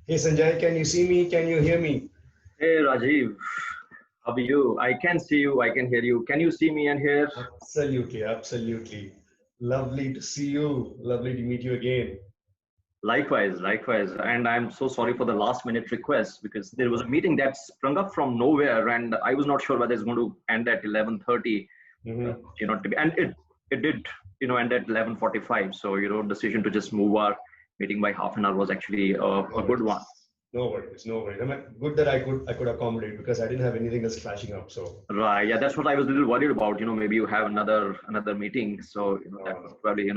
Hey Sanjay, can you see me? Can you hear me? Hey Rajiv, how are you? I can see you, I can hear you. Can you see me and hear? Absolutely, absolutely. Lovely to see you. Lovely to meet you again. Likewise, likewise. And I'm so sorry for the last minute request because there was a No. meeting that sprung up from nowhere and I was not sure whether it's going to end at 11:30. Mm-hmm. And it did, end at 11:45. So, decision to just move our meeting by half an hour was actually No a good one. worries. No worries. No worries. I mean, good that I could accommodate because I didn't have anything else clashing up. So Right. Yeah, that's what I was a little worried about. Maybe you have another meeting. So, no, that would no, probably,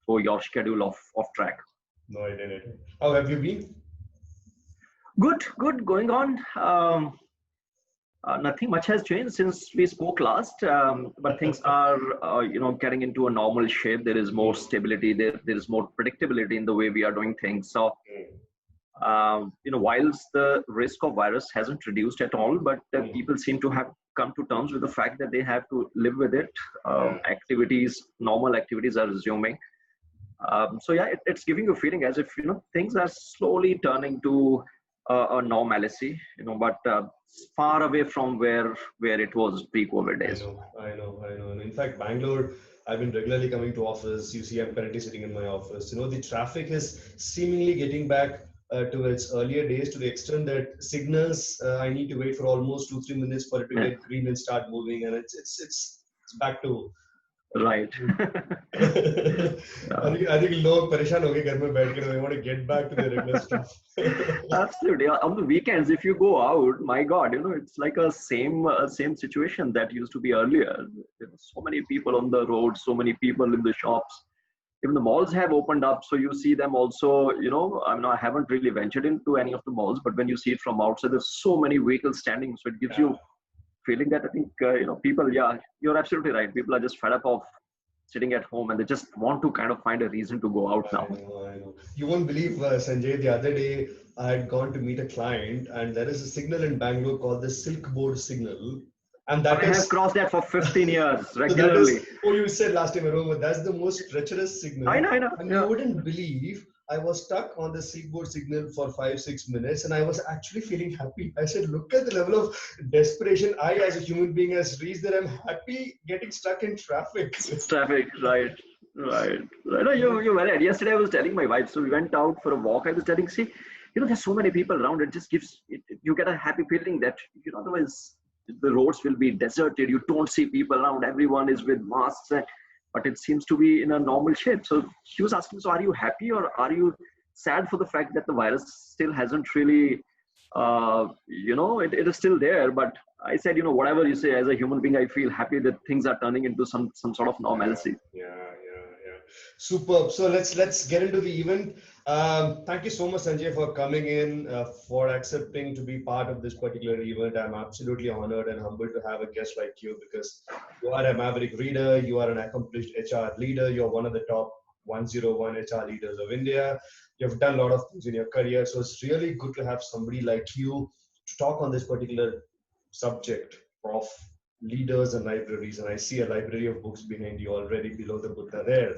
throw your schedule off track. no, I didn't. How have you been? Good, good, going on. Nothing much has changed since we spoke last, but things are, getting into a normal shape. There is more Mm, stability. There is more predictability in the way we are doing things. So, mm, whilst the risk of virus hasn't reduced at all, but mm. people seem to have come to terms with the fact that they have to live with it. Yeah. Normal activities are resuming. So yeah, it's giving you a feeling as if things are slowly turning to a normalcy, but far away from where it was pre-COVID I days. know, I know, I know. And in fact, Bangalore, I've been regularly coming to office. You see, I'm currently sitting in my office. The traffic is seemingly getting back to its earlier days to the extent that signals, I need to wait for almost 2, 3 minutes for it to Yeah, get green and start moving, and it's back to. right. Yeah. I think लोग परेशान हो गए घर में बैठ के. They want to get back to their regular stuff. Absolutely. On the weekends, if you go out, my God, it's like a same situation that used to be earlier. So many people on the road, so many people in the shops. Even the malls have opened up, so you see them also. I mean, I haven't really ventured into any of the malls, but when you see it from outside, there's so many vehicles standing, so it gives Yeah. you feeling that I think people. Yeah, you're absolutely right. People are just fed up of sitting at home, and they just want to kind of find a reason to go out I now. know, I know. You won't believe, Sanjay, the other day I had gone to meet a client, and there is a signal in Bangalore called the Silk Board signal. And that I have is, crossed that for 15 years so that is, regularly. oh, you said last time, I remember, that's the most treacherous I signal. know, I know. And you Yeah. wouldn't believe I was stuck on the Silk Board signal for 5, 6 minutes, and I was actually feeling happy. I said, look at the level of desperation I, as a human being, has reached that I'm happy getting stuck in traffic. Traffic, right, right, right. No, you're right. Yesterday I was telling my wife, so we went out for a walk. I was telling, see, there's so many people around. It just you get a happy feeling that otherwise the roads will be deserted. You don't see people around. Everyone is with masks, but it seems to be in a normal shape. So she was asking, so are you happy or are you sad for the fact that the virus still hasn't really, it is still there, but I said, whatever you say, as a human being, I feel happy that things are turning into some sort of Yeah, normalcy. yeah. Superb. So let's get into the event. Thank you so much, Sanjay, for coming in, for accepting to be part of this particular event. I'm absolutely honored and humbled to have a guest like you because you are a maverick reader, you are an accomplished HR leader, you're one of the top 101 HR leaders of India. You've done a lot of things in your career, so it's really good to have somebody like you to talk on this particular subject of leaders and libraries. And I see a library of books behind you already below the Buddha there,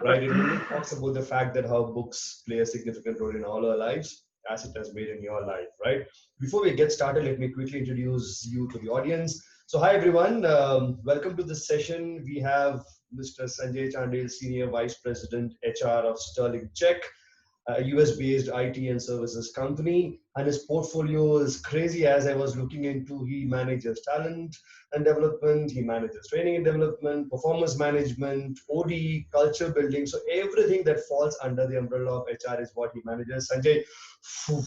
right? It really talks about the fact that how books play a significant role in all our lives as it has made in your life, right? Before we get started, let me quickly introduce you to the audience. So hi everyone, welcome to this session. We have Mr. Sanjay Chandel, Senior Vice President HR of Sterling Check, a US-based IT and services company, and his portfolio is crazy. As I was looking into, he manages talent and development, he manages training and development, performance management, OD, culture building. So everything that falls under the umbrella of HR is what he manages. Sanjay, phew,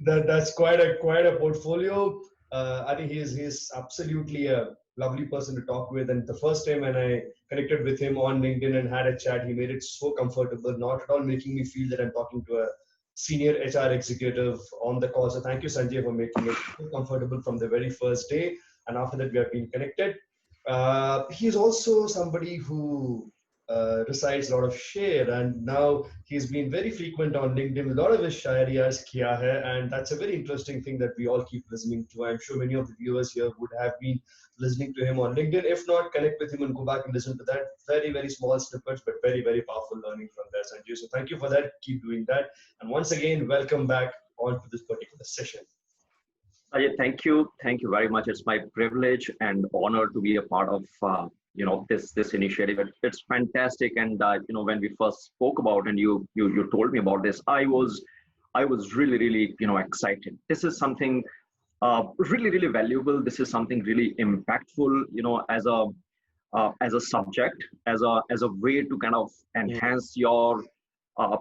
that's quite a portfolio. I think he's absolutely a lovely person to talk with. And the first time when I connected with him on LinkedIn and had a chat, he made it so comfortable, not at all making me feel that I'm talking to a senior HR executive on the call. So thank you, Sanjay, for making it so comfortable from the very first day. And after that, we have been connected. He's also somebody who recites a lot of Share, and now he's been very frequent on LinkedIn. A lot of his Shayari has kiya hai, and that's a very interesting thing that we all keep listening to. I'm sure many of the viewers here would have been listening to him on LinkedIn. If not, connect with him and go back and listen to that. Very, very small snippets, but very, very powerful learning from there, Sanjay. So thank you for that. Keep doing that. And once again, welcome back onto this particular session. Ajay, thank you very much. It's my privilege and honor to be a part of this initiative. It's fantastic, and when we first spoke about and you told me about this, I was really excited. This is something really valuable. This is something really impactful. As a subject, as a way to kind of enhance your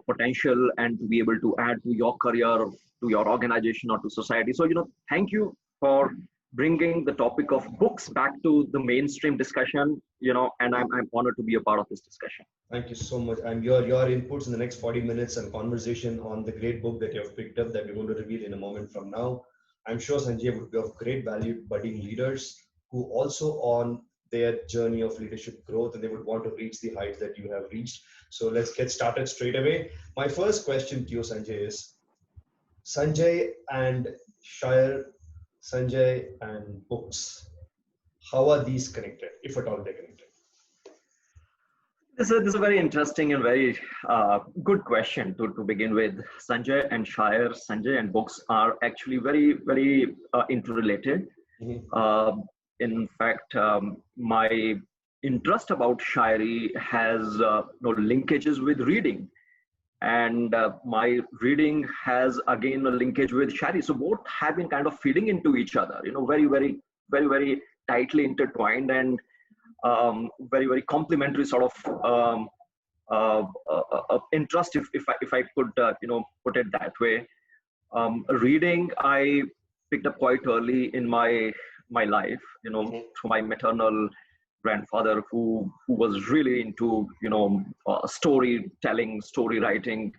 potential and to be able to add to your career, to your organization, or to society. So, thank you for bringing the topic of books back to the mainstream discussion, and I'm honored to be a part of this discussion. Thank you so much. And your inputs in the next 40 minutes and conversation on the great book that you have picked up that we're going to reveal in a moment from now. I'm sure Sanjay would be of great value budding leaders who also on their journey of leadership growth, and they would want to reach the heights that you have reached. So let's get started straight away. My first question to you, Sanjay, is Sanjay and Shire, Sanjay and books. How are these connected, if at all they're connected? This is a very interesting and very good question to begin with. Sanjay and Shire, Sanjay and books are actually very interrelated. Mm-hmm. In fact, my interest about Shayari has linkages with reading, and my reading has again a linkage with Shayari. So both have been kind of feeding into each other, very tightly intertwined, and very complementary sort of interest, if I could put it that way. Reading I picked up quite early in my life, through my maternal grandfather who was really into storytelling, story writing,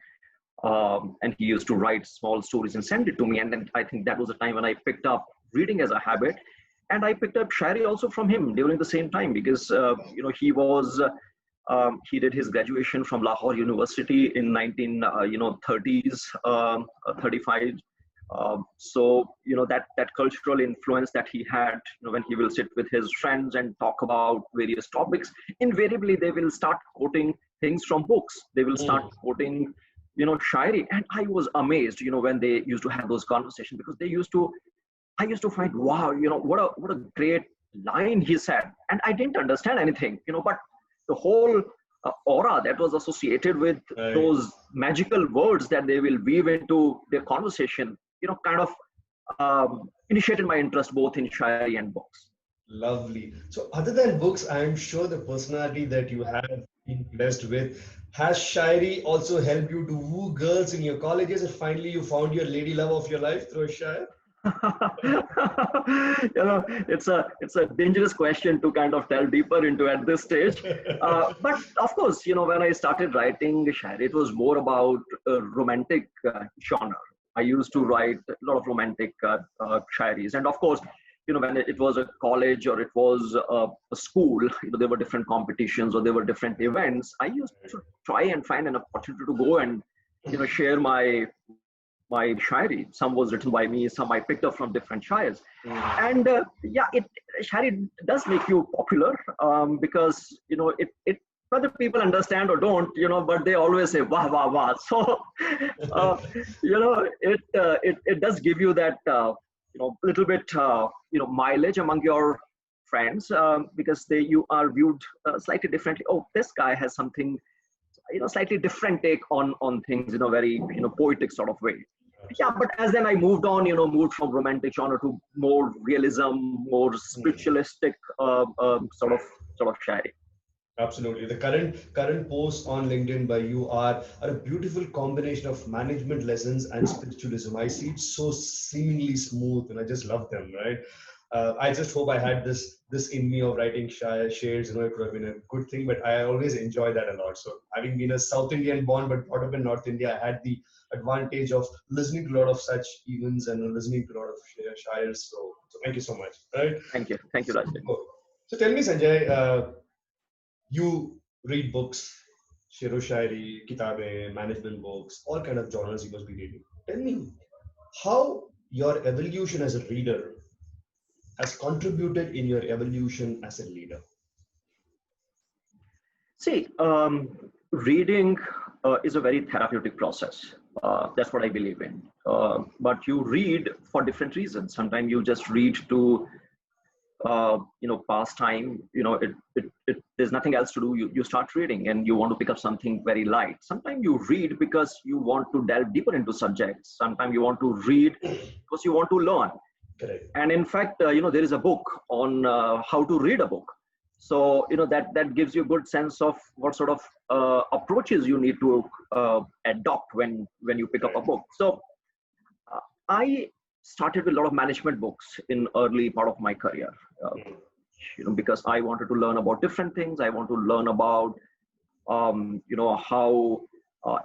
and he used to write small stories and send it to me. And then I think that was the time when I picked up reading as a habit. And I picked up Shayari also from him during the same time, because he did his graduation from Lahore University in 1930s, 35. So that cultural influence that he had, when he will sit with his friends and talk about various topics, invariably they will start quoting things from books. They will start quoting Shayari. And I was amazed, when they used to have those conversations, because I used to find, wow, what a great line he said. And I didn't understand anything, but the whole aura that was associated with those magical words that they will weave into their conversation, kind of initiated my interest both in Shayari and books. Lovely. So other than books, I'm sure the personality that you have been blessed with, has Shayari also helped you to woo girls in your colleges, and finally you found your lady love of your life through a Shire? It's a dangerous question to kind of delve deeper into at this stage. But of course, when I started writing Shayari, it was more about romantic genre. I used to write a lot of romantic Shayaris, and of course, when it was a college or it was a school, there were different competitions or there were different events. I used to try and find an opportunity to go and share my Shayari. Some was written by me, some I picked up from different Shires. And Shayari does make you popular, because it whether people understand or don't, but they always say wah wah wah. So it does give you that little bit mileage among your friends, because you are viewed slightly differently. Oh, this guy has something slightly different take on things in a very poetic sort of way. Yeah, but as then I moved on, moved from romantic genre to more realism, more spiritualistic sort of Shayari. Absolutely. The current posts on LinkedIn by you are a beautiful combination of management lessons and spiritualism. I see it so seemingly smooth, and I just love them. Right. I just hope I had this in me of writing shares. It would have been a good thing, but I always enjoy that a lot. So having been a South Indian born but brought up in North India, I had the advantage of listening to a lot of such events and listening to a lot of shares. So thank you so much. Right. Thank you, Rajat. So tell me, Sanjay. You read books, shiro shairi, kitabe, management books, all kind of genres you must be reading. Tell me how your evolution as a reader has contributed in your evolution as a leader. See, reading is a very therapeutic process. That's what I believe in. But you read for different reasons. Sometimes you just read to, pass time. There's nothing else to do. You start reading and you want to pick up something very light. Sometimes you read because you want to delve deeper into subjects. Sometimes you want to read because you want to learn. Correct. And in fact, there is a book on how to read a book. So that gives you a good sense of what sort of approaches you need to adopt when you pick up a book. So I started with a lot of management books in early part of my career, because I wanted to learn about different things. I want to learn about how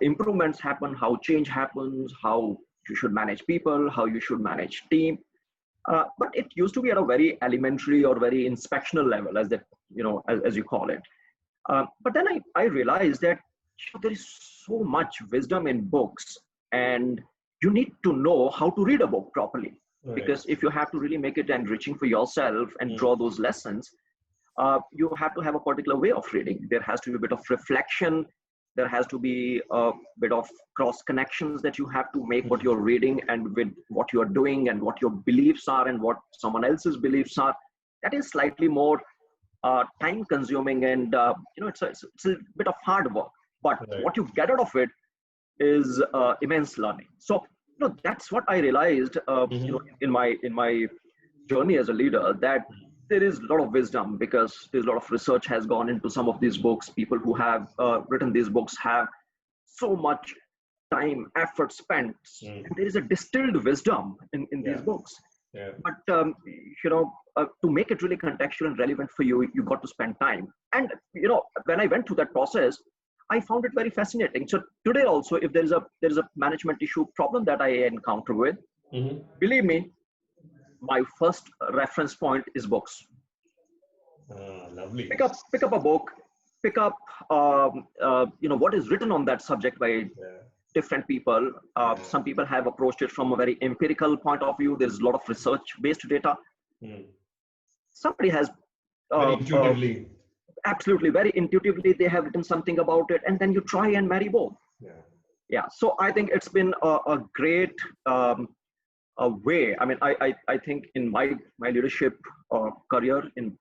improvements happen, how change happens, how you should manage people, how you should manage team. But it used to be at a very elementary or very inspectional level, as you call it. But then I realized that there is so much wisdom in books, and you need to know how to read a book properly. Right. Because if you have to really make it enriching for yourself and draw those lessons, you have to have a particular way of reading. There has to be a bit of reflection. There has to be a bit of cross connections that you have to make what you're reading and with what you're doing and what your beliefs are and what someone else's beliefs are. That is slightly more time consuming, and it's a bit of hard work. But what you get out of it is immense learning. So that's what I realized in my journey as a leader, that there is a lot of wisdom, because there's a lot of research has gone into some of these books. People who have written these books have so much time, effort spent, and there is a distilled wisdom in these books. Yeah. But to make it really contextual and relevant for you, you got to spend time. And when I went through that process, I found it very fascinating. So today also, if there is a management issue problem that I encounter with, believe me, my first reference point is books. Lovely. Pick up a book. Pick up what is written on that subject by different people. Some people have approached it from a very empirical point of view. There's a lot of research-based data. Somebody has very intuitively. Absolutely, very intuitively, they have written something about it, and then you try and marry both. Yeah. So I think it's been a great way. I mean, I think in my leadership career, in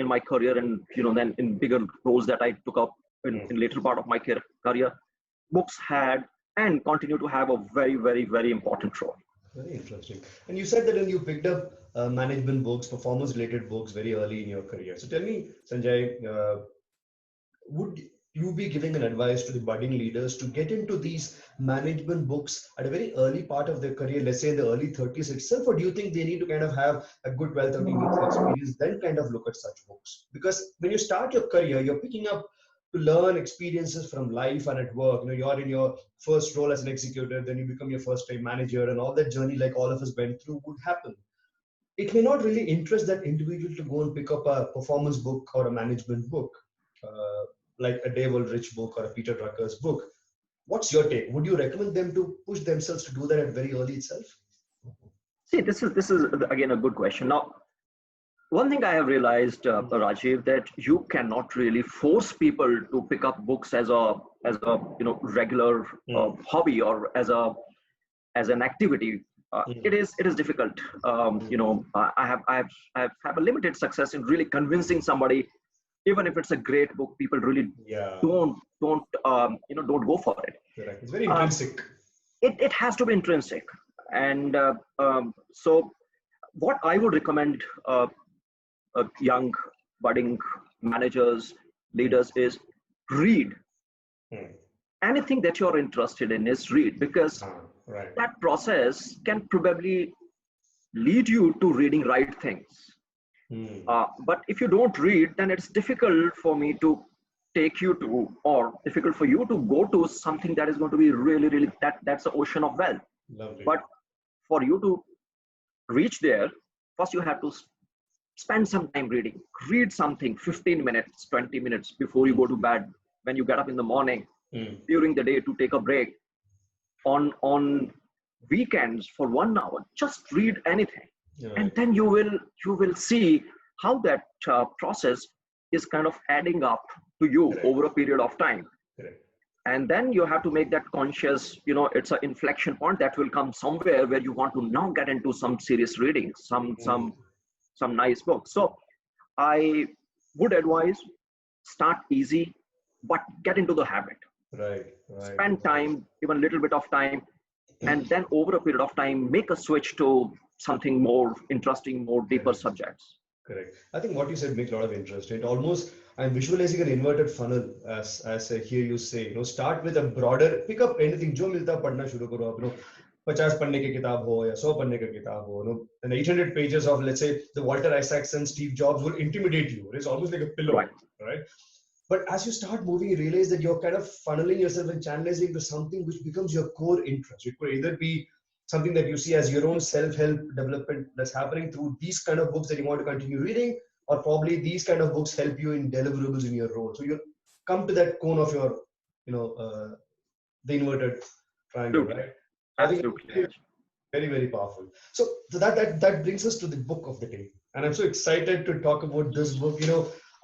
my career, and then in bigger roles that I took up in later part of my career, books had and continue to have a very, very, very important role. Very interesting. And you said that when you picked up management books, performance-related books very early in your career. So tell me, Sanjay, would you be giving an advice to the budding leaders to get into these management books at a very early part of their career, let's say in the early 30s itself, or do you think they need to kind of have a good 12, 13 years of experience, then kind of look at such books? Because when you start your career, you're picking up to learn experiences from life and at work. You're in your first role as an executive, then you become your first time manager, and all that journey, like all of us went through, would happen. It may not really interest that individual to go and pick up a performance book or a management book, like a Dave Ulrich book or a Peter Drucker's book. What's your take? Would you recommend them to push themselves to do that at very early itself? See, this is again a good question. Now, one thing I have realized, Rajiv, that you cannot really force people to pick up books as a regular hobby or as an activity. It is difficult. I have a limited success in really convincing somebody. Even if it's a great book, people really don't go for it. Correct. It's very intrinsic. It has to be intrinsic, and so what I would recommend young budding managers, leaders is read. Anything that you're interested in is read, because that process can probably lead you to reading right things. But if you don't read, then it's difficult for me to take you to, or difficult for you to go to something that is going to be really, really, that's the ocean of wealth. Lovely. But for you to reach there, first you have to spend some time reading. Read something, 15 minutes, 20 minutes before you go to bed. when you get up in the morning, Mm. during the day to take a break, on weekends for 1 hour, just read anything, and Right. then you will see how that process is kind of adding up to you Correct. over a period of time. Correct. And then you have to make that conscious, it's an inflection point that will come somewhere where you want to now get into some serious reading, Mm. some nice books. So I would advise, start easy, but get into the habit. Right. Right. Spend Right. time, even a little bit of time, and then over a period of time, make a switch to something more interesting, more deeper Correct. subjects. Correct. I think what you said makes a lot of interest. It almost, I'm visualizing an inverted funnel as I hear you say. Start with a broader, pick up anything. जो मिलता पढ़ना शुरू करो आप. 50 पढ़ने की किताब हो या 100 पढ़ने की किताब हो. And 800 pages of, let's say, the Walter Isaacson, Steve Jobs will intimidate you. It's almost like a pillow, Right. right? But as you start moving, you realize that you're kind of funneling yourself and channelizing to something which becomes your core interest. It could either be something that you see as your own self-help development that's happening through these kind of books that you want to continue reading, or probably these kind of books help you in deliverables in your role. So you come to that cone of your, the inverted triangle, Absolutely. right? I think Absolutely. very, very, very powerful. So that brings us to the book of the day. And I'm so excited to talk about this book.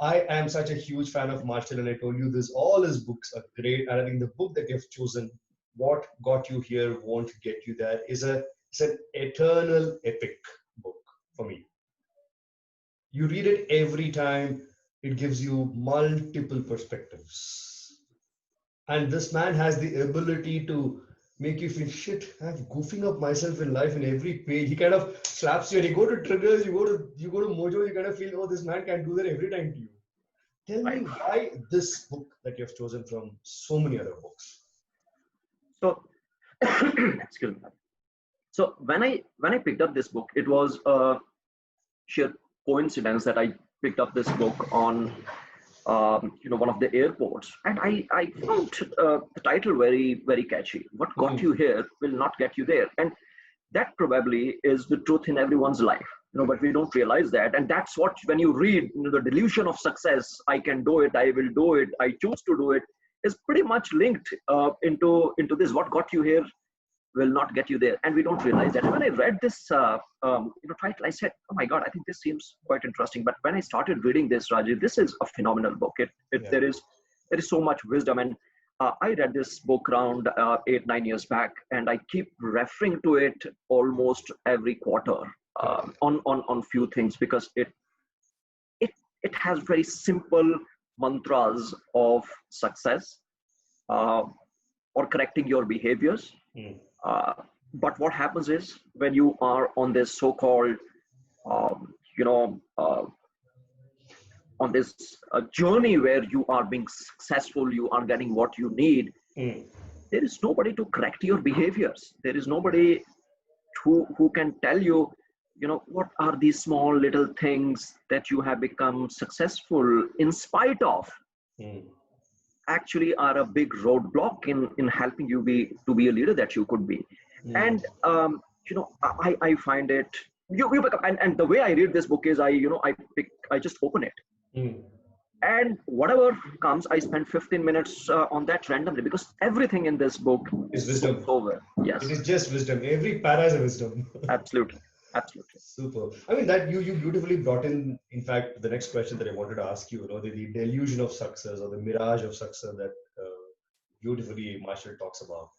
I am such a huge fan of Marshall, and I told you this. All his books are great, and I think the book that you've chosen, "What Got You Here Won't Get You There," it's an eternal epic book for me. You read it every time; it gives you multiple perspectives, and this man has the ability to make you feel shit. I'm goofing up myself in life in every page. He kind of slaps you, and you go to triggers, you go to Mojo, you kind of feel, oh, this man can do that every time to you. Tell me Right. why this book that you've chosen from so many other books. So, excuse me. So when I picked up this book, it was a sheer coincidence that I picked up this book on one of the airports, and I found the title very, very catchy. What got Mm. you here will not get you there, and that probably is the truth in everyone's life. But we don't realize that, and that's what, when you read, the delusion of success, I can do it, I will do it, I choose to do it, is pretty much linked into this. What got you here will not get you there, and we don't realize that. And when I read this title, I said, oh my god, I think this seems quite interesting. But when I started reading this, Rajiv, this is a phenomenal book. Yeah. There is so much wisdom, and I read this book around 8-9 years back, and I keep referring to it almost every quarter on few things, because it has very simple mantras of success, or correcting your behaviors. Mm. But what happens is, when you are on this so-called, you know, on this journey where you are being successful, you are getting what you need, Mm. there is nobody to correct your behaviors. There is nobody who can tell you, what are these small little things that you have become successful in spite of, Mm. actually are a big roadblock in helping you to be a leader that you could be. Mm. And I find it, you pick up, and the way I read this book is, I just open it, Mm. and whatever comes, I spend 15 minutes on that randomly, because everything in this book Is wisdom. over. Yes. It is just wisdom. Every para is a wisdom. Absolutely. Super. I mean, that you beautifully brought in fact, the next question that I wanted to ask you, the delusion of success, or the mirage of success that beautifully Marshall talks about.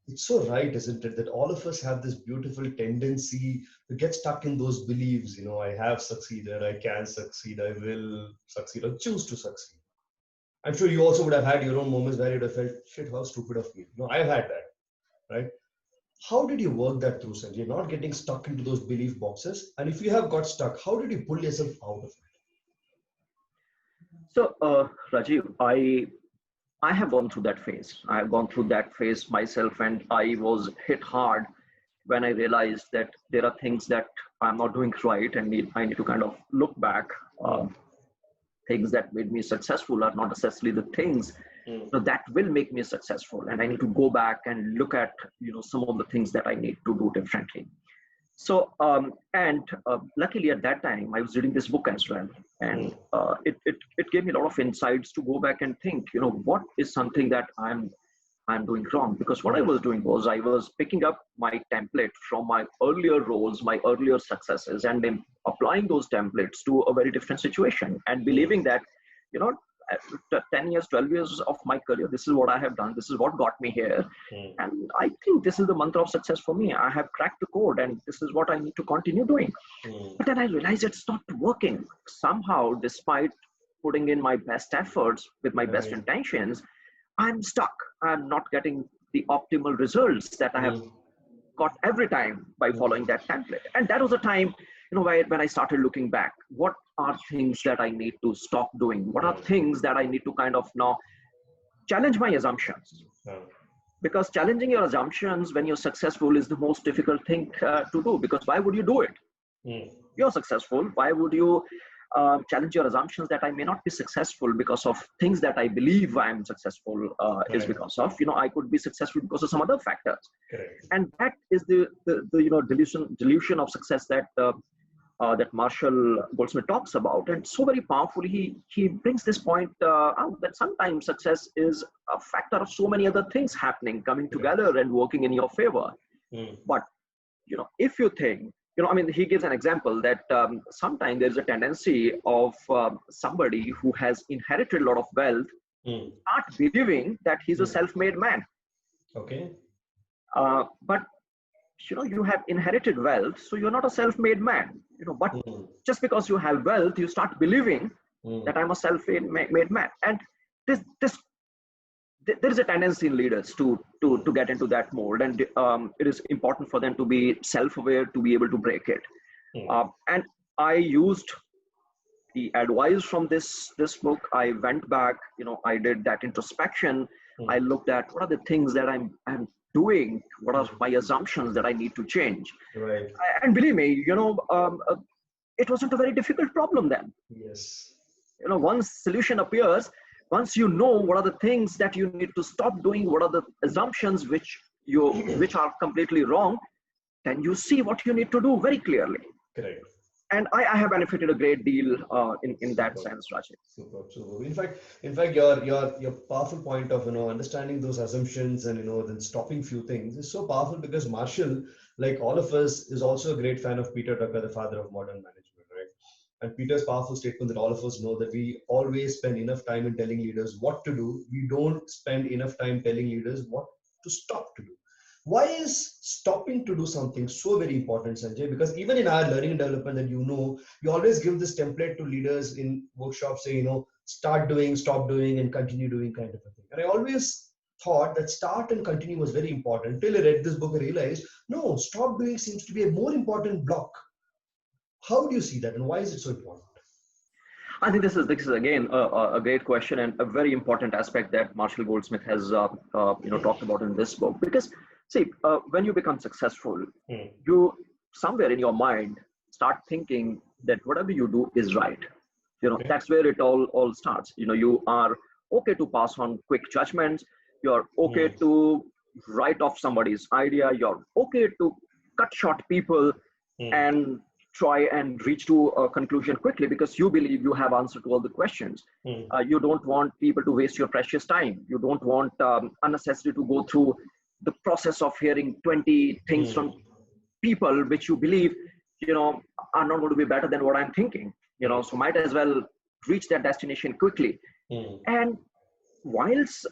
It's so right, isn't it, that all of us have this beautiful tendency to get stuck in those beliefs. I have succeeded, I can succeed, I will succeed, or choose to succeed. I'm sure you also would have had your own moments where you'd have felt, shit, how stupid of me. I've had that, right? How did you work that through, Sanjay? Not getting stuck into those belief boxes. And if you have got stuck, how did you pull yourself out of it? So, Rajiv, I have gone through that phase. I have gone through that phase myself, and I was hit hard when I realized that there are things that I'm not doing right, and I need to kind of look back. Things that made me successful are not necessarily the things that will make me successful, and I need to go back and look at some of the things that I need to do differently. Luckily at that time I was reading this book as well, and it gave me a lot of insights to go back and think, what is something that I'm doing wrong. Because what I was doing was I was picking up my template from my earlier roles, my earlier successes, and then applying those templates to a very different situation, and believing that, 10 years, 12 years of my career, this is what I have done, this is what got me here. And I think this is the mantra of success for me. I have cracked the code and this is what I need to continue doing. But then I realized it stopped working. Somehow, despite putting in my best efforts with my best intentions, I'm stuck. I'm not getting the optimal results that I have got every time by following that template. And that was a time, when I started looking back, what are things that I need to stop doing? What are things that I need to kind of now challenge my assumptions? Because challenging your assumptions when you're successful is the most difficult thing to do. Because why would you do it? You're successful. Why would you challenge your assumptions that I may not be successful because of things that I believe I'm successful is because of, I could be successful because of some other factors. And that is the delusion of success that that Marshall Goldsmith talks about. And so very powerfully, he brings this point out that sometimes success is a factor of so many other things happening, coming together and working in your favor. But, if you think, he gives an example that sometimes there's a tendency of somebody who has inherited a lot of wealth start believing that he's a self-made man. Okay. But you have inherited wealth, so you're not a self-made man. But just because you have wealth, you start believing that I'm a self-made man. And there is a tendency in leaders to get into that mold, and it is important for them to be self-aware to be able to break it. And I used the advice from this book. I went back, I did that introspection. I looked at what are the things that I'm doing, what are my assumptions that I need to change. And believe me, it wasn't a very difficult problem then. Yes. Once solution appears, once you know what are the things that you need to stop doing, what are the assumptions which are completely wrong, then you see what you need to do very clearly. Correct. And I have benefited a great deal in that sense, Rajiv. Super. In fact, your powerful point of understanding those assumptions and then stopping few things is so powerful, because Marshall, like all of us, is also a great fan of Peter Drucker, the father of modern management, right? And Peter's powerful statement that all of us know, that we always spend enough time in telling leaders what to do. We don't spend enough time telling leaders what to stop to do. Why is stopping to do something so very important, Sanjay? Because even in our learning and development, that we always give this template to leaders in workshops, saying, start doing, stop doing, and continue doing, kind of a thing. And I always thought that start and continue was very important, until I read this book and realized, no, stop doing seems to be a more important block. How do you see that, and why is it so important? I think this is again a great question, and a very important aspect that Marshall Goldsmith has talked about in this book. Because see, when you become successful, you somewhere in your mind start thinking that whatever you do is right. That's where it all starts. You are okay to pass on quick judgments. You're okay to write off somebody's idea. You're okay to cut short people and try and reach to a conclusion quickly, because you believe you have answer to all the questions. You don't want people to waste your precious time. You don't want unnecessary to go through the process of hearing 20 things from people which you believe are not going to be better than what I'm thinking. So might as well reach that destination quickly. And whilst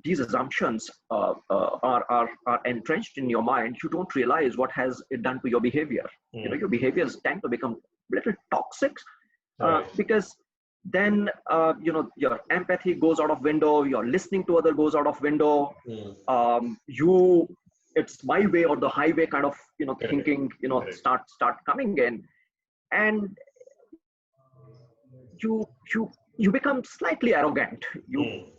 these assumptions are entrenched in your mind, you don't realize what has it done to your behavior. Your behaviors tend to become a little toxic, because then your empathy goes out of window, your listening to other goes out of window. It's my way or the highway kind of thinking start coming in, and you become slightly arrogant.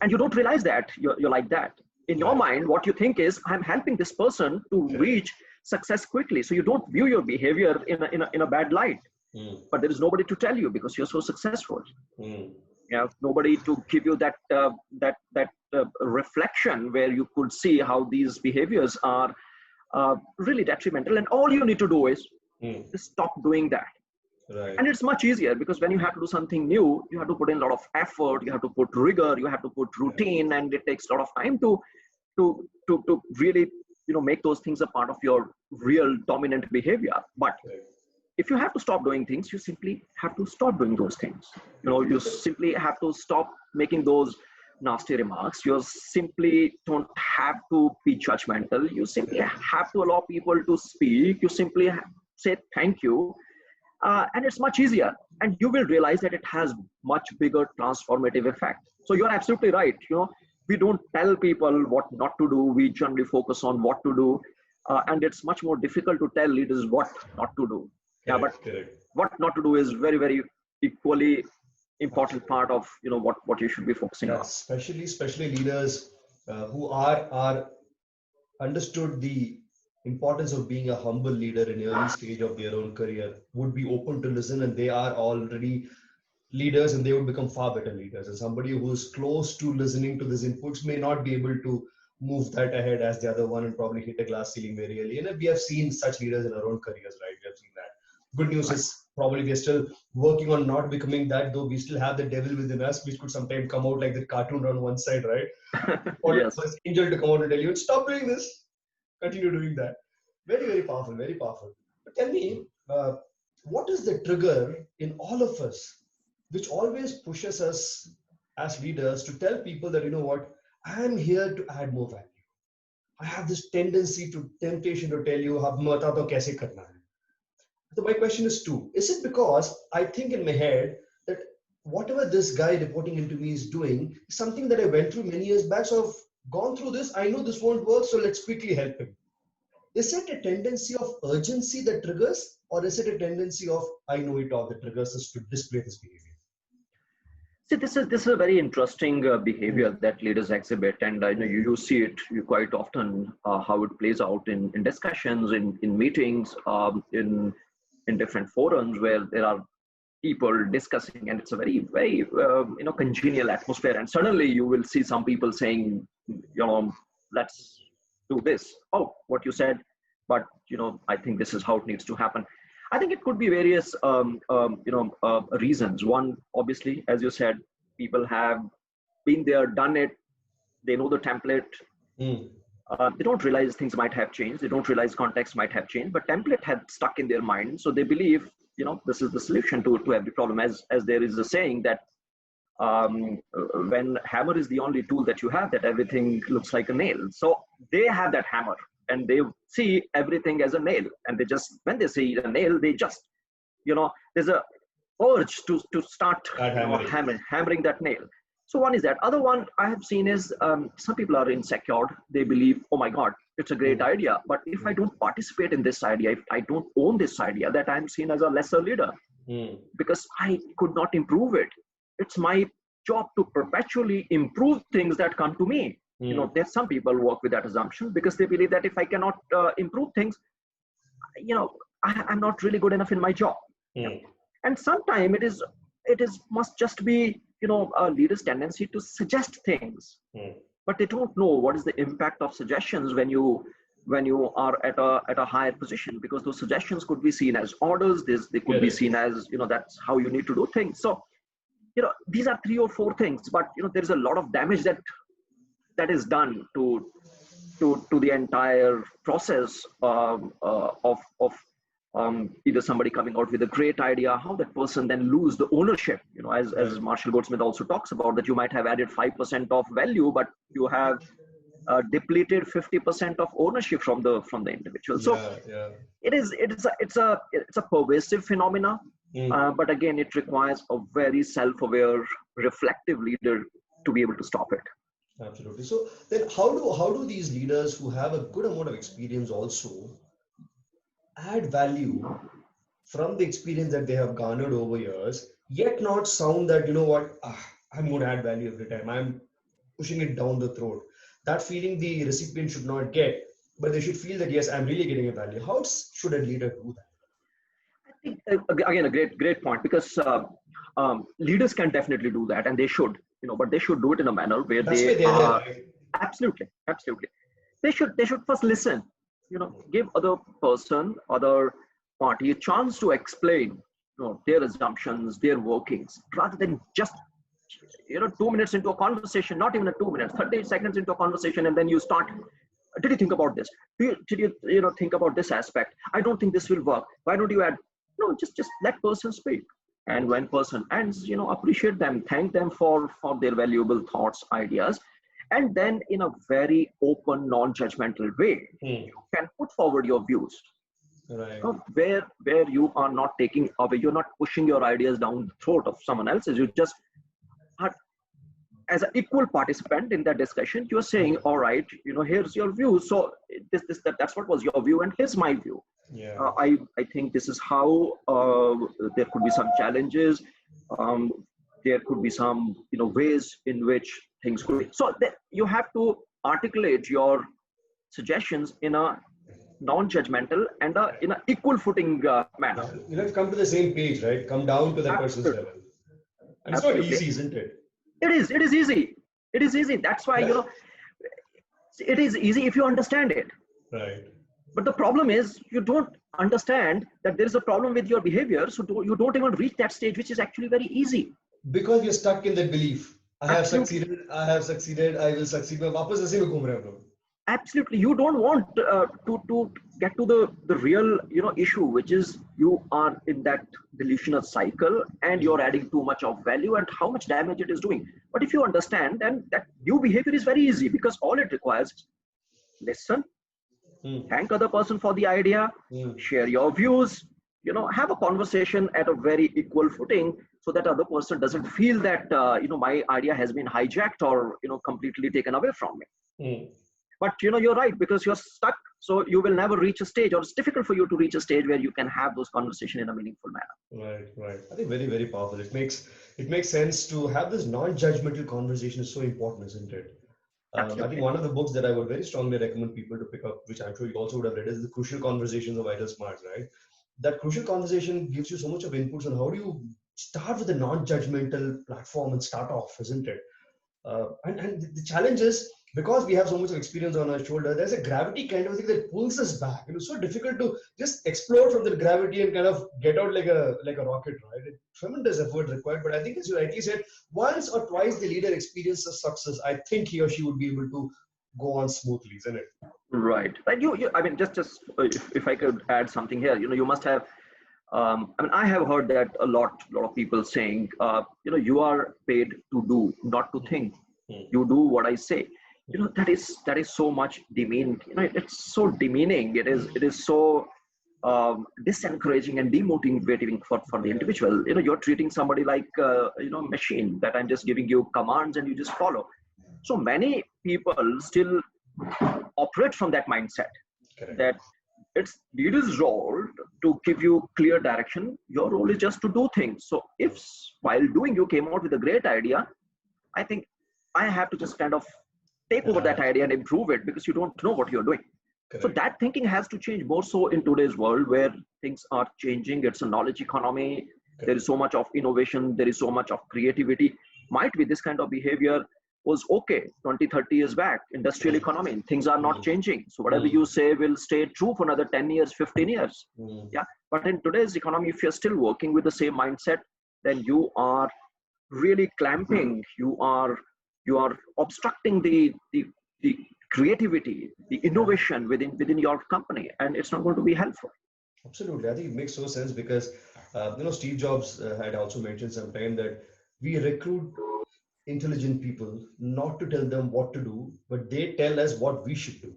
And you don't realize that you're like that. In your mind, what you think is, I'm helping this person to reach success quickly. So you don't view your behavior in a bad light. But there is nobody to tell you, because you're so successful. You have nobody to give you that reflection where you could see how these behaviors are really detrimental. And all you need to do is stop doing that. Right. And it's much easier because when you have to do something new, you have to put in a lot of effort, you have to put rigor, you have to put routine, and it takes a lot of time to really, make those things a part of your real dominant behavior. But if you have to stop doing things, you simply have to stop doing those things. You simply have to stop making those nasty remarks. You simply don't have to be judgmental. You simply have to allow people to speak. You simply say thank you. And it's much easier. And you will realize that it has much bigger transformative effect. So you're absolutely right. We don't tell people what not to do. We generally focus on what to do. And it's much more difficult to tell leaders what not to do. But what not to do is very, very equally important part of what you should be focusing on. Especially leaders who are understood the importance of being a humble leader in early stage of their own career, would be open to listen, and they are already leaders and they would become far better leaders. And somebody who is close to listening to these inputs may not be able to move that ahead as the other one and probably hit a glass ceiling very early. And we have seen such leaders in our own careers, right? We have seen that. Good news is probably we're still working on not becoming that, though we still have the devil within us, which could sometimes come out like the cartoon on one side, right? Or Yes. an angel to come out and tell you, stop doing this, continue doing that. Very, very powerful, very powerful. But tell me, what is the trigger in all of us which always pushes us as leaders to tell people that, I am here to add more value. I have this temptation to tell you, bata to kaise karna hai. So my question is two. Is it because I think in my head that whatever this guy reporting into me is doing is something that I went through many years back, so I've gone through this, I know this won't work, so let's quickly help him. Is it a tendency of urgency that triggers, or is it a tendency of I know it all that triggers us to display this behavior? See, this is a very interesting behavior that leaders exhibit, and you see it quite often how it plays out in discussions, in meetings, in different forums where there are people discussing, and it's a very, very congenial atmosphere. And suddenly you will see some people saying, let's do this. Oh, what you said, but I think this is how it needs to happen. I think it could be various reasons. One, obviously, as you said, people have been there, done it. They know the template. They don't realize things might have changed. They don't realize context might have changed, but template had stuck in their mind. So they believe, this is the solution to every problem. As there is a saying that when hammer is the only tool that you have, that everything looks like a nail. So they have that hammer and they see everything as a nail. And they just, when they see a nail, they just, there's a urge to start hammering that nail. So one is that. Other one I have seen is some people are insecure. They believe, oh my God, it's a great idea. But if I don't participate in this idea, if I don't own this idea, that I'm seen as a lesser leader because I could not improve it. It's my job to perpetually improve things that come to me. There's some people work with that assumption because they believe that if I cannot improve things, I'm not really good enough in my job. And sometimes it must just be a leader's tendency to suggest things, but they don't know what is the impact of suggestions when you are at a higher position, because those suggestions could be seen as orders. They could be seen as that's how you need to do things. So these are 3 or 4 things, but there's a lot of damage that is done to the entire process of either somebody coming out with a great idea, how that person then lose the ownership. As Marshall Goldsmith also talks about, that you might have added 5% of value, but you have depleted 50% of ownership from the individual. So it's a pervasive phenomena. But again, it requires a very self-aware, reflective leader to be able to stop it. Absolutely. So then how do these leaders who have a good amount of experience also add value from the experience that they have garnered over years, yet not sound that, I'm going to add value every time, I'm pushing it down the throat? That feeling the recipient should not get, but they should feel that, yes, I'm really getting a value. How should a leader do that? I think, again, a great point, because leaders can definitely do that, and they should, but they should do it in a manner where absolutely. They should first listen. give other person, other party a chance to explain their assumptions, their workings, rather than just 2 minutes into a conversation, not even a 2 minutes, 30 seconds into a conversation, and then you start, did you think about this? Did you think about this aspect? I don't think this will work. Why don't you add? No, just let person speak. And when person ends, appreciate them, thank them for their valuable thoughts, ideas, and then in a very open, non-judgmental way, you can put forward your views. Right. Where you are not taking away, you're not pushing your ideas down the throat of someone else's. You just are, as an equal participant in that discussion, you're saying, all right, here's your view. So that's what was your view, and here's my view. Yeah. I think this is how there could be some challenges. There could be some ways in which things could be. So you have to articulate your suggestions in a non-judgmental and in an equal footing manner. You have to come to the same page, right? Come down to that person's level. And it's not easy, isn't it? It is easy. It is easy. That's why, it is easy if you understand it. Right. But the problem is you don't understand that there is a problem with your behavior. So you don't even reach that stage, which is actually very easy. Because you're stuck in that belief. I have succeeded, I will succeed. Absolutely. You don't want to get to the real issue, which is you are in that delusional cycle and you're adding too much of value and how much damage it is doing. But if you understand, then that new behavior is very easy, because all it requires is listen, thank other person for the idea, share your views, have a conversation at a very equal footing, so that other person doesn't feel that my idea has been hijacked or completely taken away from me. But you're right, because you're stuck, so you will never reach a stage, or it's difficult for you to reach a stage where you can have those conversations in a meaningful manner. Right. I think very, very powerful. It makes sense to have this non-judgmental conversation. Is so important, isn't it? I think one of the books that I would very strongly recommend people to pick up, which I'm sure you also would have read, is The Crucial Conversations of Idle Smarts, right? That crucial conversation gives you so much of inputs on how do you start with a non-judgmental platform and start off, isn't it? And the challenge is, because we have so much of experience on our shoulder, there's a gravity kind of thing that pulls us back. It's so difficult to just explode from the gravity and kind of get out like a rocket, right? Tremendous effort required. But I think, as you rightly said, once or twice the leader experiences success, I think he or she would be able to go on smoothly, isn't it? Right. I mean, just if I could add something here, you must have. I have heard that a lot of people saying, you are paid to do, not to think. You do what I say. That is so much demeaning. It's so demeaning. It is so disencouraging and demotivating for the individual. You're treating somebody like machine, that I'm just giving you commands and you just follow. So many people still operate from that mindset. Correct. That it's leader's role to give you clear direction. Your role is just to do things. So if while doing you came out with a great idea, I think I have to just kind of take over that idea and improve it, because you don't know what you're doing. Correct. So that thinking has to change more so in today's world, where things are changing. It's a knowledge economy. Correct. There is so much of innovation. There is so much of creativity. Might be this kind of behavior was okay 20, 30 years back, industrial economy, things are not changing. So whatever you say will stay true for another 10 years, 15 years. Yeah. But in today's economy, if you're still working with the same mindset, then you are really clamping, you are obstructing the creativity, the innovation within your company, and it's not going to be helpful. Absolutely. I think it makes so sense, because Steve Jobs had also mentioned sometime that we recruit intelligent people not to tell them what to do, but they tell us what we should do.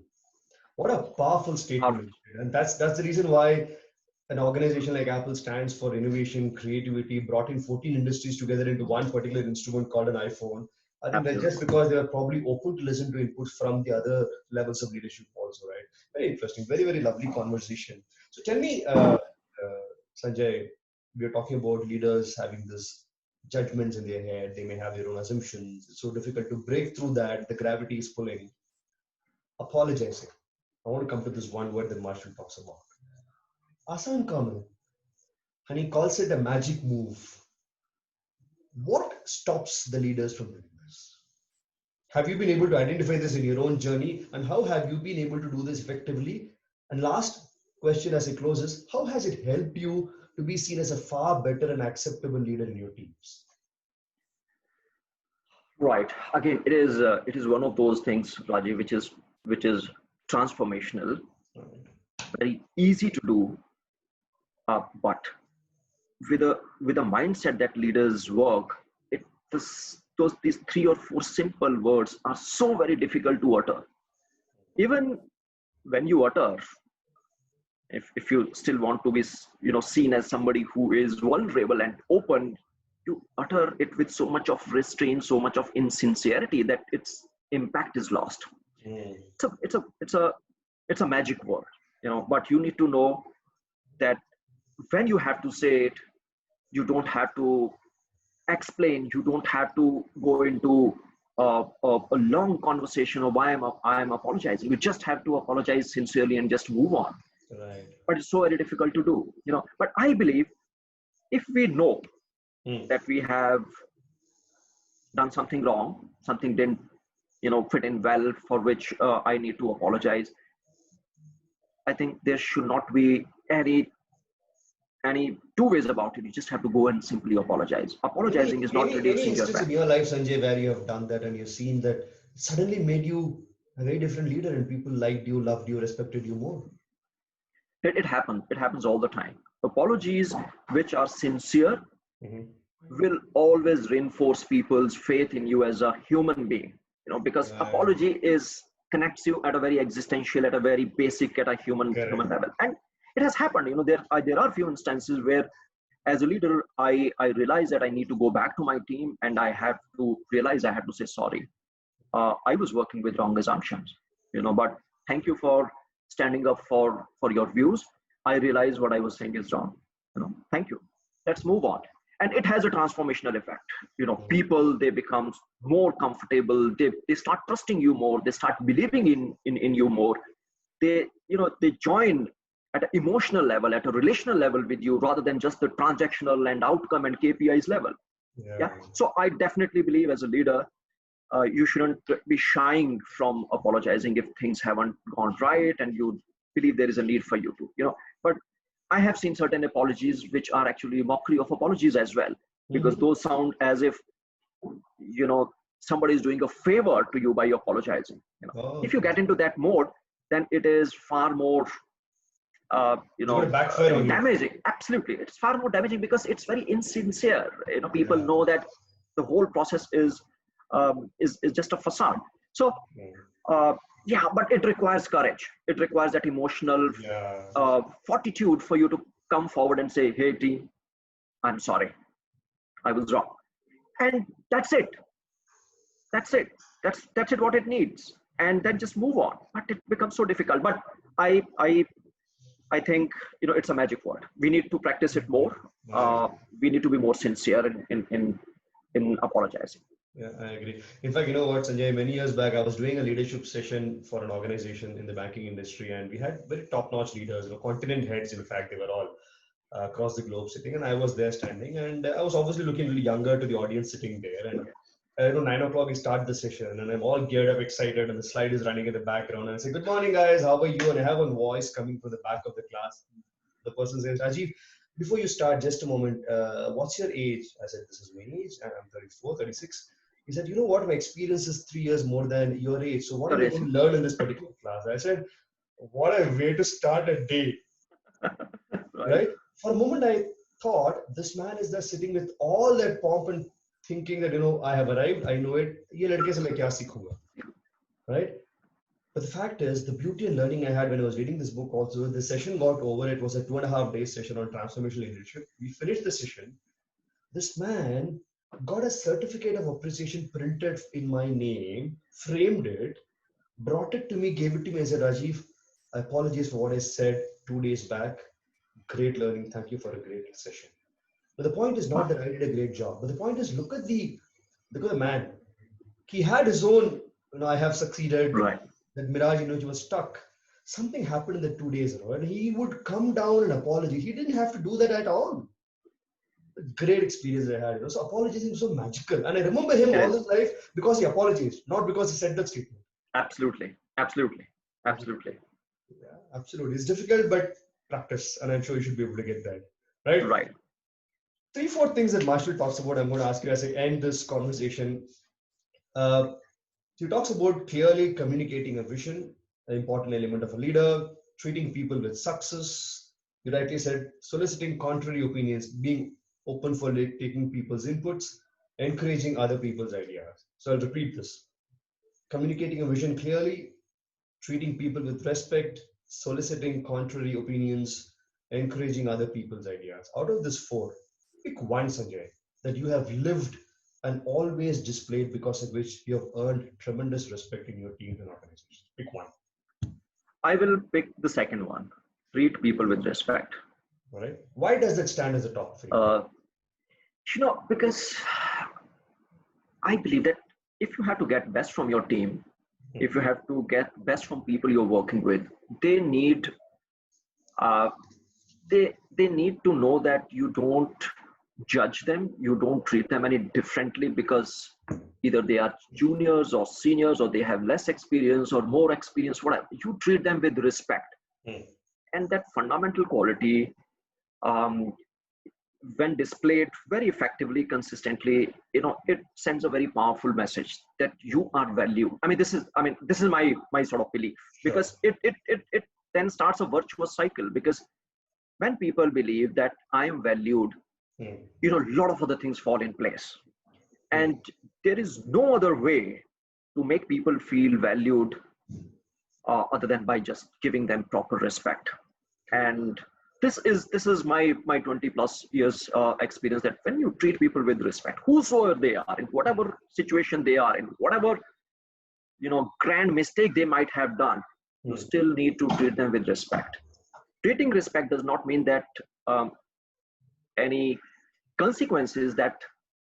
What a powerful statement. And that's the reason why an organization like Apple stands for innovation, creativity, brought in 14 industries together into one particular instrument called an iPhone. I think that's just because they are probably open to listen to inputs from the other levels of leadership also, right? Very interesting, very, very lovely conversation. So tell me, Sanjay, we're talking about leaders having this judgments in their head. They may have their own assumptions. It's so difficult to break through that. The gravity is pulling. Apologizing. I want to come to this one word that Marshall talks about. Asan Kamal. And he calls it a magic move. What stops the leaders from doing this? Have you been able to identify this in your own journey? And how have you been able to do this effectively And last question as it closes, how has it helped you to be seen as a far better and acceptable leader in your teams? Right. Again, it is one of those things, Rajiv, which is transformational, Right. very easy to do, but with a mindset that leaders work, it those these three or four simple words are so very difficult to utter. Even when you utter, if you still want to be seen as somebody who is vulnerable and open, you utter it with so much of restraint, so much of insincerity that its impact is lost. Mm. It's a magic word, but you need to know that when you have to say it, you don't have to explain, you don't have to go into a long conversation of why I'm apologizing. You just have to apologize sincerely and just move on. Right. But it's so very difficult to do, but I believe if we know Mm. that we have done something wrong, something didn't fit in well, for which I need to apologize, I think there should not be any two ways about it. You just have to go and simply apologize. Apologizing is not Any reducing your instance in value. your life, Sanjay, where you have done that and you've seen that it suddenly made you a very different leader and people liked you, loved you, respected you more? It happens all the time. Apologies which are sincere Mm-hmm. will always reinforce people's faith in you as a human being, because Right. apology is connects you at a very existential, at a very basic, at a human Correct. level. And it has happened, there are few instances where as a leader, I realize that I need to go back to my team and I have to realize I have to say sorry. I was working with wrong assumptions, but thank you for standing up for your views. I realize what I was saying is wrong. Thank you. Let's move on. And it has a transformational effect. Mm. People, they become more comfortable. They start trusting you more. They start believing in you more. They join at an emotional level, at a relational level with you, rather than just the transactional and outcome and KPIs level. Yeah. Yeah. So I definitely believe as a leader, you shouldn't be shying from apologizing if things haven't gone right and you believe there is a need for you to, but I have seen certain apologies which are actually mockery of apologies as well, because Mm-hmm. those sound as if, somebody is doing a favor to you by apologizing. Oh, If you okay. get into that mode, then it is far more It's going to backfire on you. damaging. Absolutely, it's far more damaging because it's very insincere. People Yeah. know that the whole process is just a facade. So Mm. uh, yeah, but it requires courage. It requires that emotional Yeah. fortitude for you to come forward and say, hey team, I'm sorry, I was wrong. And that's it that's it what it needs. And then just move on. But it becomes so difficult. But I think, it's a magic word. We need to practice it more. I agree. We need to be more sincere in apologizing. Yeah, I agree. In fact, you know what, Sanjay, many years back, I was doing a leadership session for an organization in the banking industry, and we had very top-notch leaders, continent heads. In fact, they were all across the globe sitting, and I was there standing, and I was obviously looking really younger to the audience sitting there. And 9 o'clock we start the session, and I'm all geared up, excited, and the slide is running in the background, and I say, "Good morning, guys. How are you?" And I have a voice coming from the back of the class. The person says, "Rajiv, before you start, just a moment. What's your age?" I said, "This is my age. I'm 34, 36." He said, "You know what? My experience is 3 years more than your age. So what are we Courage. going to learn in this particular class?" I said, "What a way to start a day, Right. right?" For a moment, I thought this man is there sitting with all that pomp and thinking that, I have arrived, I know it. ये लड़के से मैं क्या सीखूंगा, right? But the fact is, the beauty and learning I had when I was reading this book also, the session got over. It was a 2.5 day session on transformational leadership. We finished the session. This man got a certificate of appreciation printed in my name, framed it, brought it to me, gave it to me. I said, "Rajiv, I apologize for what I said 2 days back. Great learning. Thank you for a great session." But the point is not that I did a great job. But the point is, look at the man. He had his own, I have succeeded. Right. That mirage, he was stuck. Something happened in the 2 days, and he would come down and apologize. He didn't have to do that at all. Great experience I had. So apologizing was so magical. And I remember him It all is. his life because he apologized, not because he said that statement. Absolutely. Absolutely. Absolutely. Yeah, absolutely. It's difficult, but practice, and I'm sure you should be able to get that. Right? Right. Three, four things that Marshall talks about. I'm going to ask you as I end this conversation. Uh, he talks about clearly communicating a vision, an important element of a leader, treating people with success. You rightly said, soliciting contrary opinions, being open for taking people's inputs, encouraging other people's ideas. So I'll repeat this: communicating a vision clearly, treating people with respect, soliciting contrary opinions, encouraging other people's ideas. Out of this four, pick one, Sanjay, that you have lived and always displayed, because of which you have earned tremendous respect in your teams and organizations. Pick one. I will pick the second one. Treat people with respect. All right. Why does that stand as a top three? Because I believe that if you have to get best from your team, if you have to get best from people you're working with, they need uh, they need to know that you don't judge them, you don't treat them any differently because either they are juniors or seniors, or they have less experience or more experience, whatever. You treat them with respect. And that fundamental quality, um, when displayed very effectively, consistently, it sends a very powerful message that you are valued. This is my sort of belief, because it then starts a virtuous cycle. Because when people believe that I am valued, a lot of other things fall in place. And there is no other way to make people feel valued other than by just giving them proper respect. And this is my 20 plus years experience, that when you treat people with respect, whosoever they are, in whatever situation they are in, whatever grand mistake they might have done, you still need to treat them with respect. Treating respect does not mean that any consequences that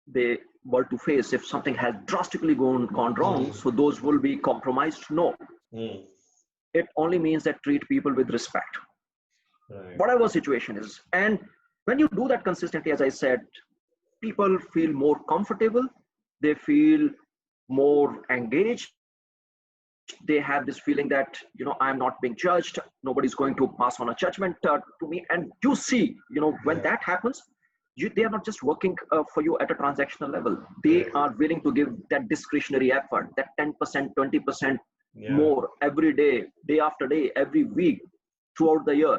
they were to face if something has drastically gone wrong, so those will be compromised. No, it only means that treat people with respect, whatever situation is. And when you do that consistently, as I said, people feel more comfortable, they feel more engaged, they have this feeling that I'm not being judged, nobody's going to pass on a judgment to me. And you see, when that happens, they are not just working for you at a transactional level, they are willing to give that discretionary effort, that 10%, 20% more every day, day after day, every week, throughout the year.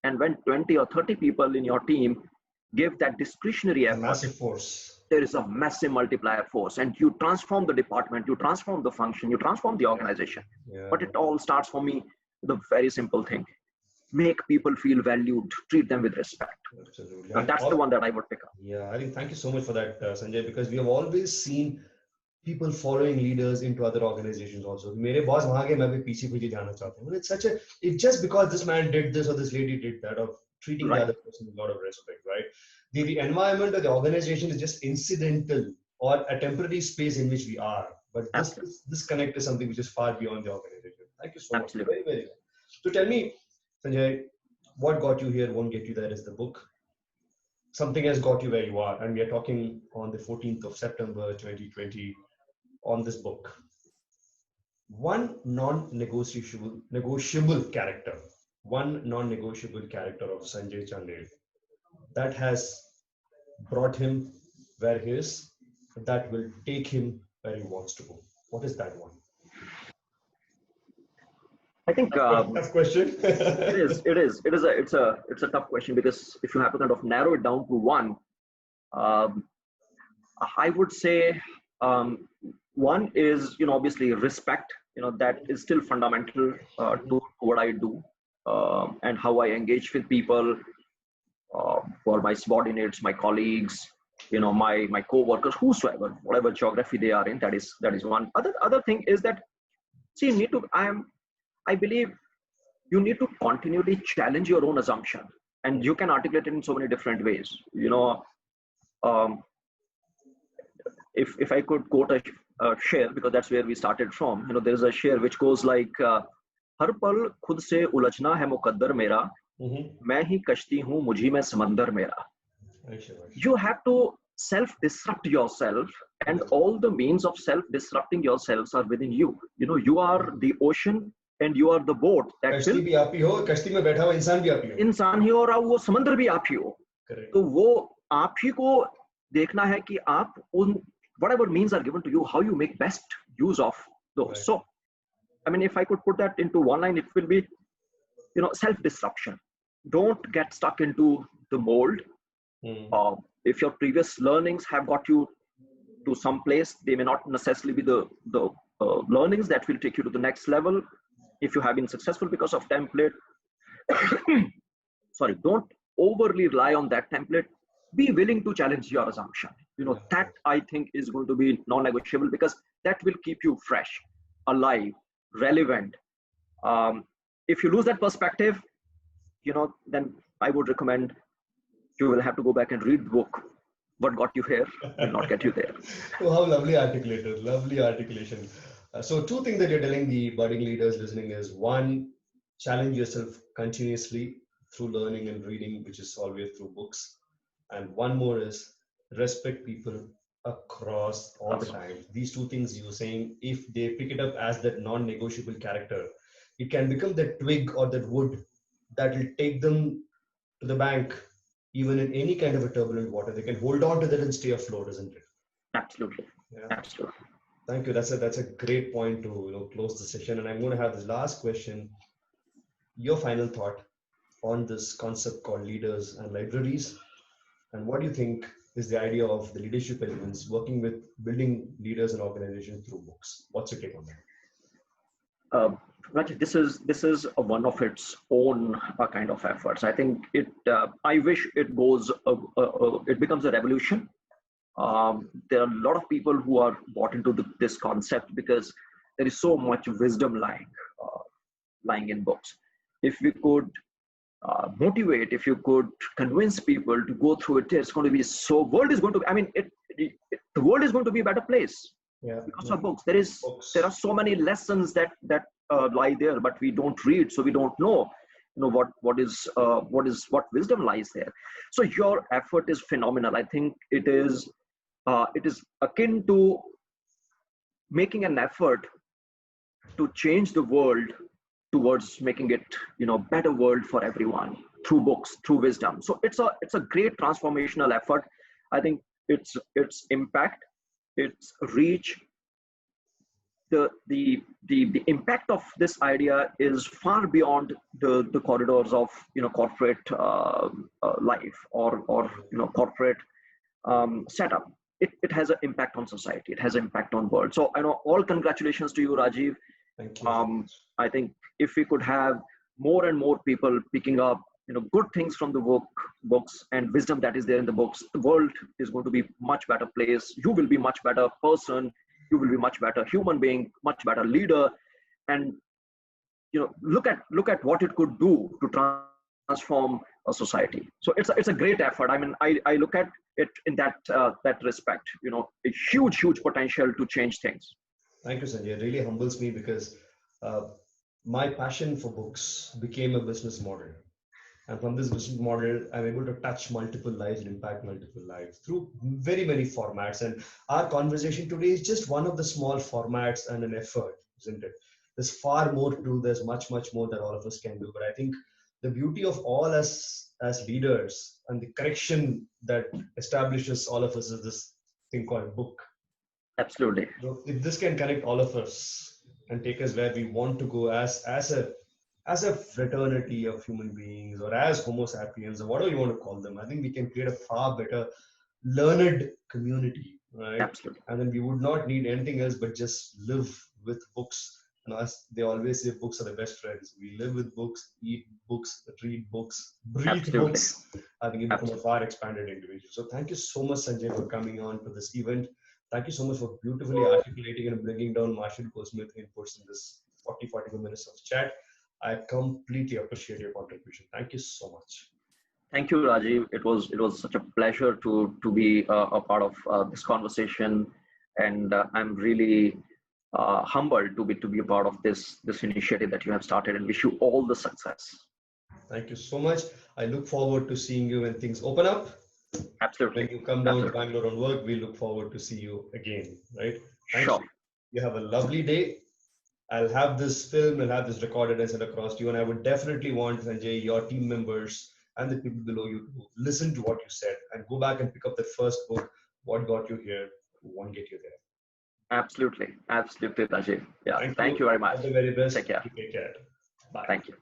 And when 20 or 30 people in your team give that discretionary effort, massive force. There is a massive multiplier force, and you transform the department, you transform the function, you transform the organization. But it all starts for me with a very simple thing: make people feel valued, treat them with respect. Absolutely. And that's the one that I would pick up. Yeah, I think thank you so much for that, Sanjay, because we have always seen people following leaders into other organizations also. मेरे boss वहाँ के मैं भी पीछे पीछे जाना चाहता हूँ. It's just because this man did this or this lady did that, of treating the other person with a lot of respect, right? The environment of the organization is just incidental or a temporary space in which we are. But this connect is something which is far beyond the organization. Thank you so much. Very, very well. So tell me, Sanjay, what got you here won't get you there is the book. Something has got you where you are. And we are talking on the 14th of September, 2020 on this book. One non-negotiable character. One non-negotiable character of Sanjay Chandel that has brought him where he is, that will take him where he wants to go. What is that one? I think tough question. It's a tough question, because if you have to kind of narrow it down to one, I would say one is obviously respect. That is still fundamental to what I do and how I engage with people, for my subordinates, my colleagues, my co-workers, whosoever, whatever geography they are in. That is one. Other thing is that, see, I believe you need to continually challenge your own assumption, and you can articulate it in so many different ways. If I could quote a share, because that's where we started from. There's a share which goes like, हर पल खुद से उलझना है मुकद्दर मेरा, मैं ही कश्ती हूँ मुझी में समंदर मेरा. You have to self-disrupt yourself, and all the means of self-disrupting yourselves are within you. You are the ocean and you are the boat that कश्ती will भी आप ही हो, कश्ती में बैठा हुआ इंसान भी आप ही हो. इंसान ही हो और वो समुद्र भी आप ही हो. Correct. तो वो आप ही को देखना है कि आप उन whatever means are given to you, how you make best use of those. Right. So, I mean, if I could put that into one line, it will be, self-disruption. Don't get stuck into the mold. If your previous learnings have got you to some place, they may not necessarily be the learnings that will take you to the next level. If you have been successful because of template, sorry, don't overly rely on that template. Be willing to challenge your assumption. That I think is going to be non-negotiable, because that will keep you fresh, alive, relevant. If you lose that perspective, then I would recommend you will have to go back and read the book. What got you here will not get you there. Oh, how lovely articulated, lovely articulation. So 2 things that you're telling the budding leaders listening is, 1, challenge yourself continuously through learning and reading, which is always through books. And 1 more is respect people across all the time. These 2 things you're saying, if they pick it up as that non-negotiable character, it can become that twig or that wood that will take them to the bank, even in any kind of a turbulent water. They can hold on to that and stay afloat, isn't it? Absolutely. Yeah. Absolutely. Thank you. That's a great point to close the session. And I'm going to have this last question. Your final thought on this concept called leaders and libraries, and what do you think is the idea of the leadership elements working with building leaders and organizations through books? What's your take on that? Rajat, this is one of its own kind of efforts. I think it. I wish it goes. It becomes a revolution. There are a lot of people who are bought into this concept because there is so much wisdom lying in books. If we could motivate, if you could convince people to go through it, it's going to be world is going to. I mean, the world is going to be a better place. Yeah. Because of books. There are so many lessons that lie there, but we don't read, so we don't know what wisdom lies there. So your effort is phenomenal. I think it is akin to making an effort to change the world towards making it better world for everyone through books, through wisdom. So it's a great transformational effort. I think its impact, its reach, the impact of this idea is far beyond the corridors of corporate life or corporate setup. It has an impact on society. It has an impact on world. So all congratulations to you, Rajiv. Thank you. I think if we could have more and more people picking up good things from the books and wisdom that is there in the books, the world is going to be much better place. You will be much better person. You will be much better human being, much better leader. And look at what it could do to transform a society. So it's a great effort. I mean, I look at it in that respect. A huge potential to change things. Thank you, Sanjay. It really humbles me because my passion for books became a business model. And from this business model, I'm able to touch multiple lives and impact multiple lives through very many formats. And our conversation today is just one of the small formats and an effort, isn't it? There's far more to do. There's much more that all of us can do. But I think the beauty of all us as leaders and the correction that establishes all of us is this thing called book. Absolutely. So if this can connect all of us and take us where we want to go as a fraternity of human beings, or as Homo sapiens, or whatever you want to call them, I think we can create a far better learned community, right? Absolutely. And then we would not need anything else but just live with books. As they always say, books are the best friends. We live with books, eat books, read books, breathe Absolutely. books. I think you become a far expanded individual. So thank you so much, Sanjay, for coming on to this event. Thank you so much for beautifully articulating and bringing down Marshall Goldsmith inputs in this 45 minutes of chat. I completely appreciate your contribution. Thank you so much. Thank you, Rajiv. It was such a pleasure to be a part of this conversation, and I'm really humbled to be a part of this initiative that you have started, and wish you all the success. Thank you so much. I look forward to seeing you when things open up. Absolutely. When you come down to Bangalore on work, we look forward to see you again, right? Thank you. You have a lovely day. I'll have this film, I'll have this recorded and sent across to you. And I would definitely want, Sanjay, your team members and the people below you to listen to what you said and go back and pick up that first book, What Got You Here, Won't Get You There. Absolutely. Absolutely, Rajiv. Yeah. Thank Thank you. you very All much. the very best. Take care. You take care. Bye. Thank you.